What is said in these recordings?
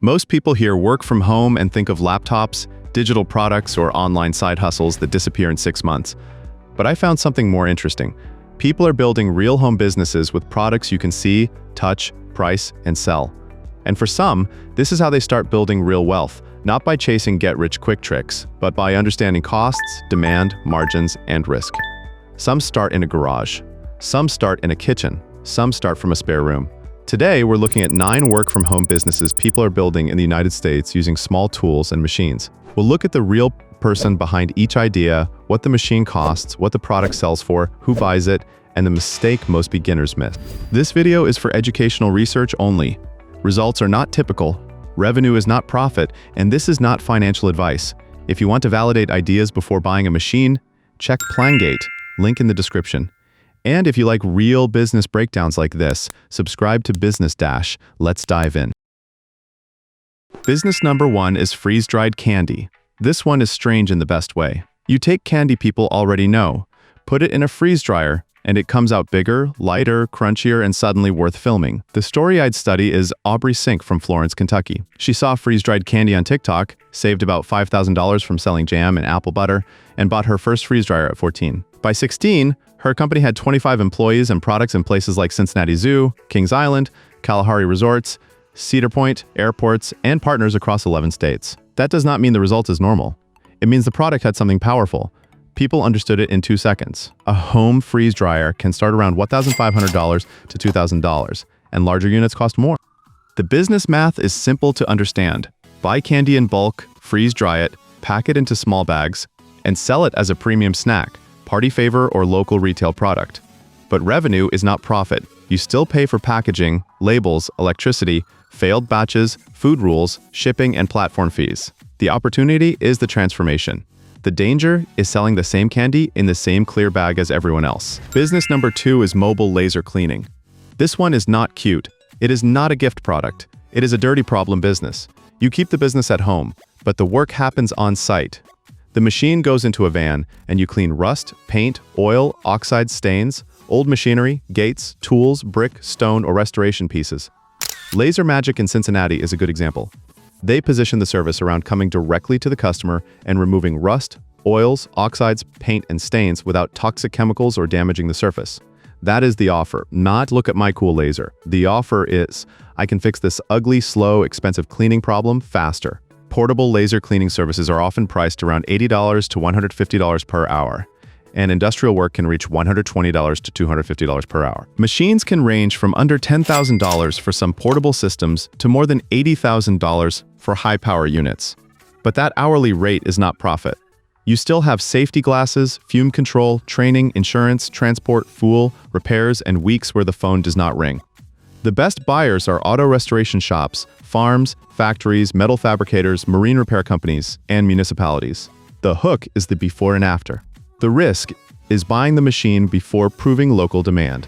Most people hear work from home and think of laptops, digital products, or online side hustles that disappear in 6 months. But I found something more interesting. People are building real home businesses with products you can see, touch, price, and sell. And for some, this is how they start building real wealth, not by chasing get-rich-quick tricks, but by understanding costs, demand, margins, and risk. Some start in a garage. Some start in a kitchen. Some start from a spare room. Today, we're looking at 9 work-from-home businesses people are building in the United States using small tools and machines. We'll look at the real person behind each idea, what the machine costs, what the product sells for, who buys it, and the mistake most beginners miss. This video is for educational research only. Results are not typical, revenue is not profit, and this is not financial advice. If you want to validate ideas before buying a machine, check PlanGate, link in the description. And if you like real business breakdowns like this, subscribe to Business Dash. Let's dive in. Business number 1 is freeze-dried candy. This one is strange in the best way. You take candy people already know, put it in a freeze dryer, and it comes out bigger, lighter, crunchier, and suddenly worth filming. The story I'd study is Aubrie Sink from Florence, Kentucky. She saw freeze-dried candy on TikTok, saved about $5,000 from selling jam and apple butter, and bought her first freeze dryer at 14. By 16, her company had 25 employees and products in places like Cincinnati Zoo, Kings Island, Kalahari Resorts, Cedar Point, airports, and partners across 11 states. That does not mean the result is normal. It means the product had something powerful. People understood it in 2 seconds. A home freeze dryer can start around $1,500 to $2,000, and larger units cost more. The business math is simple to understand. Buy candy in bulk, freeze dry it, pack it into small bags, and sell it as a premium snack, party favor, or local retail product. But revenue is not profit. You still pay for packaging, labels, electricity, failed batches, food rules, shipping, and platform fees. The opportunity is the transformation. The danger is selling the same candy in the same clear bag as everyone else. Business number 2 is mobile laser cleaning. This one is not cute. It is not a gift product. It is a dirty problem business. You keep the business at home, but the work happens on site. The machine goes into a van, and you clean rust, paint, oil, oxide stains, old machinery, gates, tools, brick, stone, or restoration pieces. Laser Magic in Cincinnati is a good example. They position the service around coming directly to the customer and removing rust, oils, oxides, paint, and stains without toxic chemicals or damaging the surface. That is the offer, not look at my cool laser. The offer is, I can fix this ugly, slow, expensive cleaning problem faster. Portable laser cleaning services are often priced around $80 to $150 per hour, and industrial work can reach $120 to $250 per hour. Machines can range from under $10,000 for some portable systems to more than $80,000 for high-power units. But that hourly rate is not profit. You still have safety glasses, fume control, training, insurance, transport, fuel, repairs, and weeks where the phone does not ring. The best buyers are auto restoration shops, farms, factories, metal fabricators, marine repair companies, and municipalities. The hook is the before and after. The risk is buying the machine before proving local demand.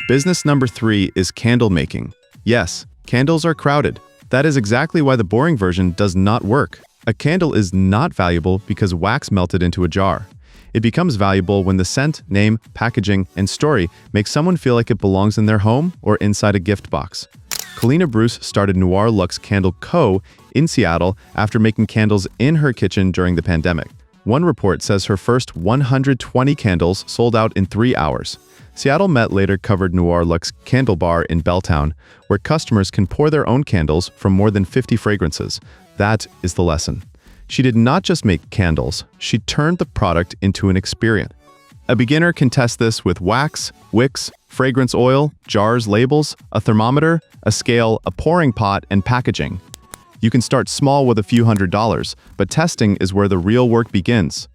Business number 3 is candle making. Yes, candles are crowded. That is exactly why the boring version does not work. A candle is not valuable because wax melted into a jar. It becomes valuable when the scent, name, packaging, and story make someone feel like it belongs in their home or inside a gift box. Kalina Bruce started Noir Luxe Candle Co. in Seattle after making candles in her kitchen during the pandemic. One report says her first 120 candles sold out in 3 hours. Seattle Met later covered Noir Luxe Candle Bar in Belltown, where customers can pour their own candles from more than 50 fragrances. That is the lesson. She did not just make candles, she turned the product into an experience. A beginner can test this with wax, wicks, fragrance oil, jars, labels, a thermometer, a scale, a pouring pot, and packaging. You can start small with a few $100s, but testing is where the real work begins.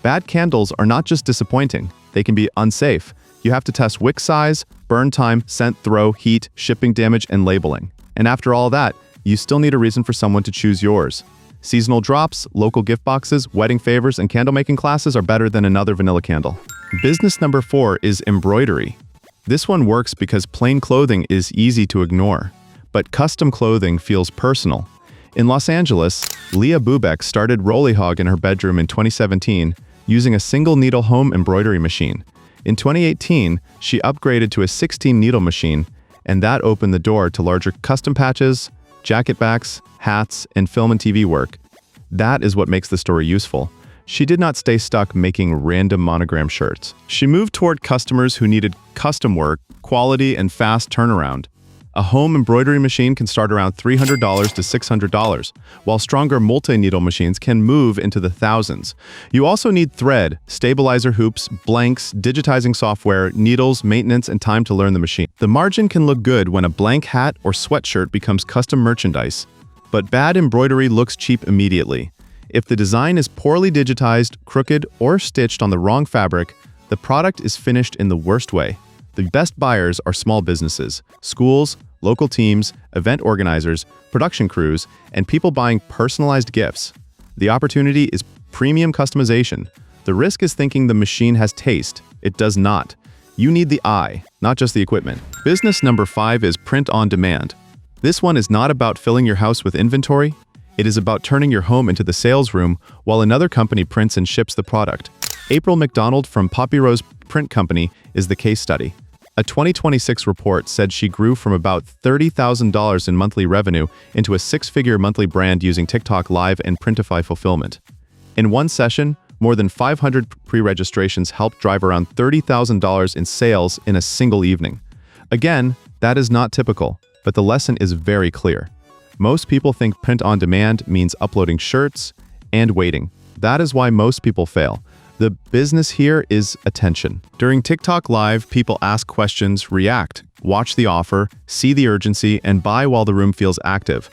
Bad candles are not just disappointing, they can be unsafe. You have to test wick size, burn time, scent throw, heat, shipping damage, and labeling. And after all that, you still need a reason for someone to choose yours. Seasonal drops, local gift boxes, wedding favors, and candle-making classes are better than another vanilla candle. Business number 4 is embroidery. This one works because plain clothing is easy to ignore, but custom clothing feels personal. In Los Angeles, Leah Bubeck started Rollyhog in her bedroom in 2017 using a single-needle home embroidery machine. In 2018, she upgraded to a 16-needle machine, and that opened the door to larger custom patches, jacket backs, hats, and film and TV work. That is what makes the story useful. She did not stay stuck making random monogram shirts. She moved toward customers who needed custom work, quality, and fast turnaround. A home embroidery machine can start around $300 to $600, while stronger multi-needle machines can move into the thousands. You also need thread, stabilizer hoops, blanks, digitizing software, needles, maintenance, and time to learn the machine. The margin can look good when a blank hat or sweatshirt becomes custom merchandise, but bad embroidery looks cheap immediately. If the design is poorly digitized, crooked, or stitched on the wrong fabric, the product is finished in the worst way. The best buyers are small businesses, schools, local teams, event organizers, production crews, and people buying personalized gifts. The opportunity is premium customization. The risk is thinking the machine has taste. It does not. You need the eye, not just the equipment. Business number 5 is print on demand. This one is not about filling your house with inventory. It is about turning your home into the sales room while another company prints and ships the product. April McDonald from Poppy Rose Print Company is the case study. A 2026 report said she grew from about $30,000 in monthly revenue into a 6-figure monthly brand using TikTok Live and Printify fulfillment. In one session, more than 500 pre-registrations helped drive around $30,000 in sales in a single evening. Again, that is not typical, but the lesson is very clear. Most people think print on demand means uploading shirts and waiting. That is why most people fail. The business here is attention. During TikTok Live, people ask questions, react, watch the offer, see the urgency, and buy while the room feels active.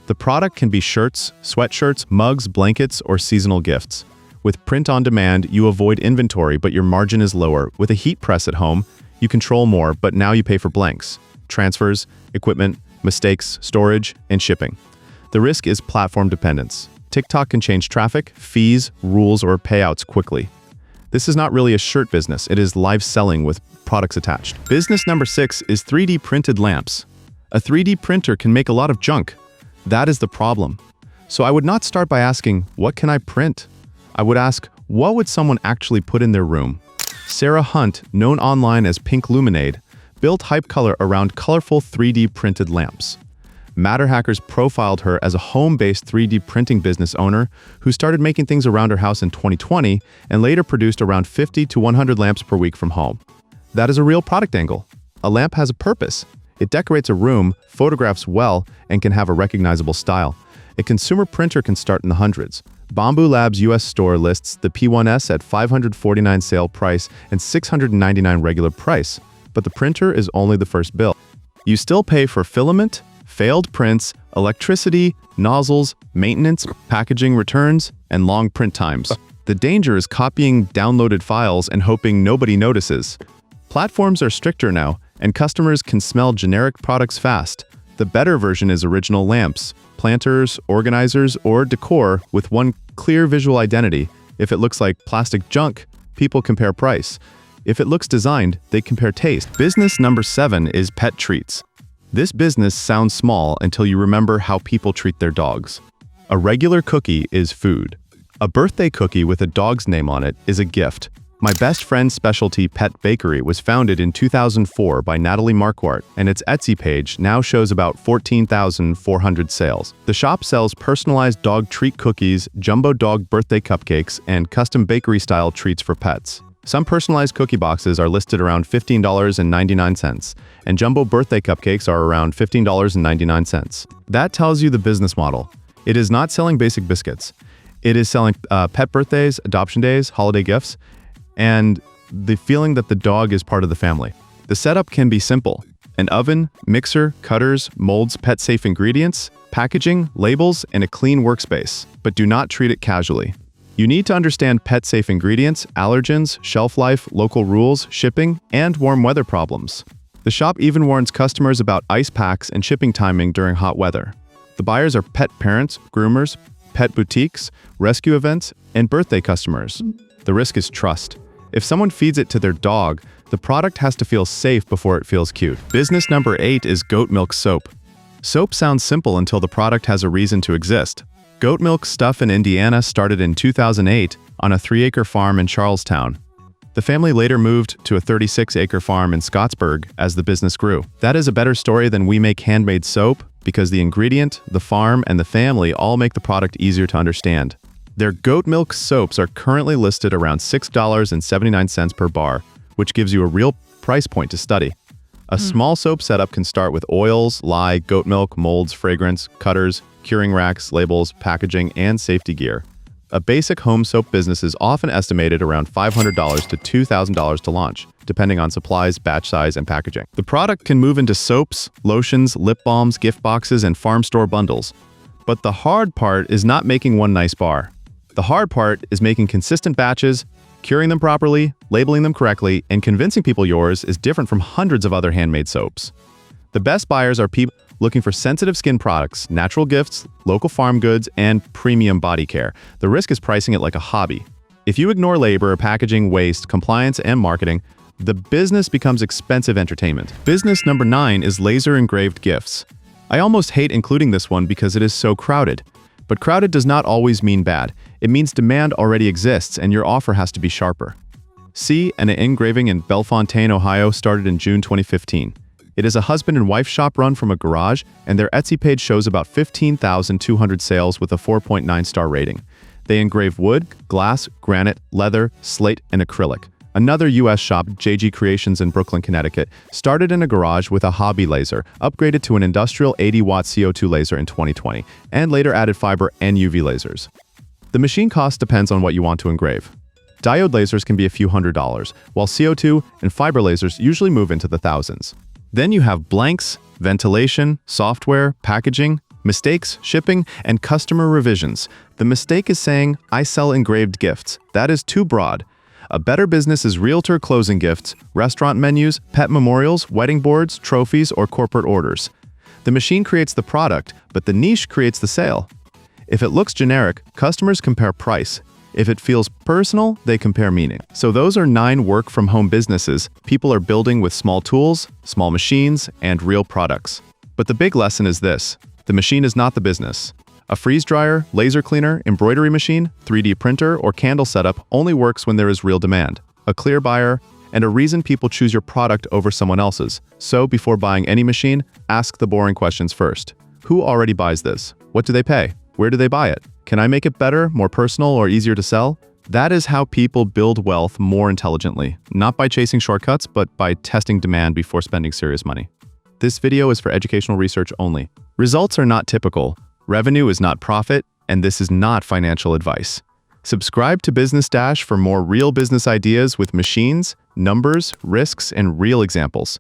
The product can be shirts, sweatshirts, mugs, blankets, or seasonal gifts. With print on demand, you avoid inventory, but your margin is lower. With a heat press at home, you control more, but now you pay for blanks, transfers, equipment, mistakes, storage, and shipping. The risk is platform dependence. TikTok can change traffic, fees, rules, or payouts quickly. This is not really a shirt business, it is live selling with products attached. Business number 6 is 3D printed lamps. A 3D printer can make a lot of junk. That is the problem. So I would not start by asking, what can I print? I would ask, what would someone actually put in their room? Sarah Hunt, known online as PinkLumenade, built HypeColor around colorful 3D printed lamps. Matter Hackers profiled her as a home-based 3D printing business owner who started making things around her house in 2020 and later produced around 50 to 100 lamps per week from home. That is a real product angle. A lamp has a purpose. It decorates a room, photographs well, and can have a recognizable style. A consumer printer can start in the hundreds. Bamboo Labs US store lists the P1S at $549 sale price and $699 regular price, but the printer is only the first bill. You still pay for filament, failed prints, electricity, nozzles, maintenance, packaging returns, and long print times. The danger is copying downloaded files and hoping nobody notices. Platforms are stricter now, and customers can smell generic products fast. The better version is original lamps, planters, organizers, or decor with one clear visual identity. If it looks like plastic junk, people compare price. If it looks designed, they compare taste. Business number 7 is pet treats. This business sounds small until you remember how people treat their dogs. A regular cookie is food. A birthday cookie with a dog's name on it is a gift. My best friend's specialty pet bakery was founded in 2004 by Natalie Marquardt, and its Etsy page now shows about 14,400 sales. The shop sells personalized dog treat cookies, jumbo dog birthday cupcakes, and custom bakery-style treats for pets. Some personalized cookie boxes are listed around $15.99, and jumbo birthday cupcakes are around $15.99. That tells you the business model. It is not selling basic biscuits. It is selling pet birthdays, adoption days, holiday gifts, and the feeling that the dog is part of the family. The setup can be simple. An oven, mixer, cutters, molds, pet-safe ingredients, packaging, labels, and a clean workspace. But do not treat it casually. You need to understand pet-safe ingredients, allergens, shelf life, local rules, shipping, and warm weather problems. The shop even warns customers about ice packs and shipping timing during hot weather. The buyers are pet parents, groomers, pet boutiques, rescue events, and birthday customers. The risk is trust. If someone feeds it to their dog, the product has to feel safe before it feels cute. Business number 8 is goat milk soap. Soap sounds simple until the product has a reason to exist. Goat milk stuff in Indiana started in 2008 on a 3-acre farm in Charlestown. The family later moved to a 36-acre farm in Scottsburg as the business grew. That is a better story than we make handmade soap, because the ingredient, the farm, and the family all make the product easier to understand. Their goat milk soaps are currently listed around $6.79 per bar, which gives you a real price point to study. A small soap setup can start with oils, lye, goat milk, molds, fragrance, cutters, curing racks, labels, packaging, and safety gear. A basic home soap business is often estimated around $500 to $2,000 to launch, depending on supplies, batch size, and packaging. The product can move into soaps, lotions, lip balms, gift boxes, and farm store bundles. But the hard part is not making one nice bar. The hard part is making consistent batches, curing them properly, labeling them correctly, and convincing people yours is different from hundreds of other handmade soaps. The best buyers are people looking for sensitive skin products, natural gifts, local farm goods, and premium body care. The risk is pricing it like a hobby. If you ignore labor, packaging, waste, compliance, and marketing, the business becomes expensive entertainment. Business number 9 is laser engraved gifts. I almost hate including this one because it is so crowded. But crowded does not always mean bad. It means demand already exists and your offer has to be sharper. C&A Engraving in Bellefontaine, Ohio started in June 2015. It is a husband and wife shop run from a garage, and their Etsy page shows about 15,200 sales with a 4.9-star rating. They engrave wood, glass, granite, leather, slate, and acrylic. Another U.S. shop, JG Creations in Brooklyn, Connecticut, started in a garage with a hobby laser, upgraded to an industrial 80-watt CO2 laser in 2020, and later added fiber and UV lasers. The machine cost depends on what you want to engrave. Diode lasers can be a few $100s, while CO2 and fiber lasers usually move into the thousands. Then you have blanks, ventilation, software, packaging, mistakes, shipping, and customer revisions. The mistake is saying, I sell engraved gifts. That is too broad. A better business is realtor closing gifts, restaurant menus, pet memorials, wedding boards, trophies, or corporate orders. The machine creates the product, but the niche creates the sale. If it looks generic, customers compare price. If it feels personal, they compare meaning. So those are 9 work-from-home businesses people are building with small tools, small machines, and real products. But the big lesson is this: the machine is not the business. A freeze dryer, laser cleaner, embroidery machine, 3D printer, or candle setup only works when there is real demand, a clear buyer, and a reason people choose your product over someone else's. So before buying any machine, ask the boring questions first. Who already buys this? What do they pay? Where do they buy it? Can I make it better, more personal, or easier to sell? That is how people build wealth more intelligently, not by chasing shortcuts, but by testing demand before spending serious money. This video is for educational research only. Results are not typical, revenue is not profit, and this is not financial advice. Subscribe to Business Dash for more real business ideas with machines, numbers, risks, and real examples.